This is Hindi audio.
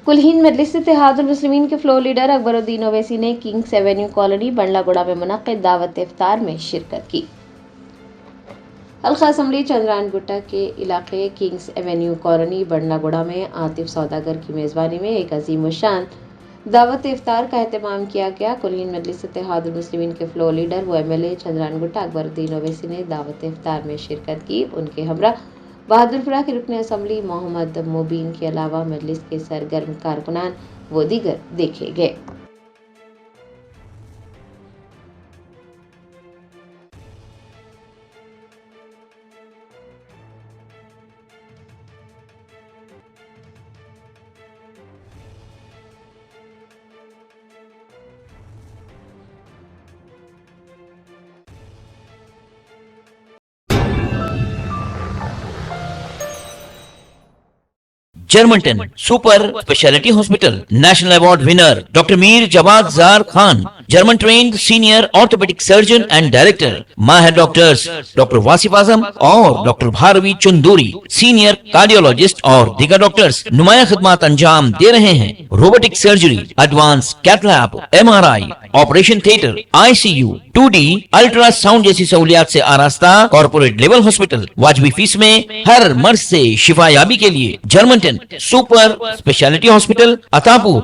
कुल-हिंद मजलिस इत्तेहादुल मुस्लिमीन के फ्लोर लीडर अकबरुद्दीन ओवैसी ने किंग्स एवेन्यू कॉलोनी बंडलागुड़ा में मुनक्किद दावत इफ्तार में शिरकत की। हल्का असम्बली चंद्रायन गुट्टा के इलाके किंग्स एवेन्यू कॉलोनी बंडलागुड़ा में आतिफ सौदागर की मेज़बानी में एक अजीम शान दावत इफ्तार का एहतमाम किया गया। कुल-हिंद मजलिस इत्तेहादुल मुस्लिमीन के फ्लोर लीडर व MLA चंद्रायन गुट्टा अकबरुद्दीन ओवैसी ने दावत इफ्तार में शिरकत की। उनके हमरा बहादुरपुरा के रुकन असम्बली मोहम्मद मुबीन के अलावा मजलिस के सरगर्म कारकुनान व दीगर देखे गए। जर्मनटन super speciality hospital national award winner doctor Mir Jawad Zar Khan, German trained senior orthopaedic surgeon and director, माहिर डॉक्टर्स डॉक्टर वासिफ आजम और doctor Bharvi Chanduri, senior cardiologist और दीगर डॉक्टर्स नुमाया खिदमत अंजाम दे रहे हैं। Robotic surgery, advance cath lab, MRI, operation theatre, ICU, 2D ultrasound जैसी सहूलियात से आरास्ता कॉर्पोरेट लेवल हॉस्पिटल। वाजबी फीस में हर मर्ज से शिफायाबी के लिए Germanton super speciality hospital, Attapur.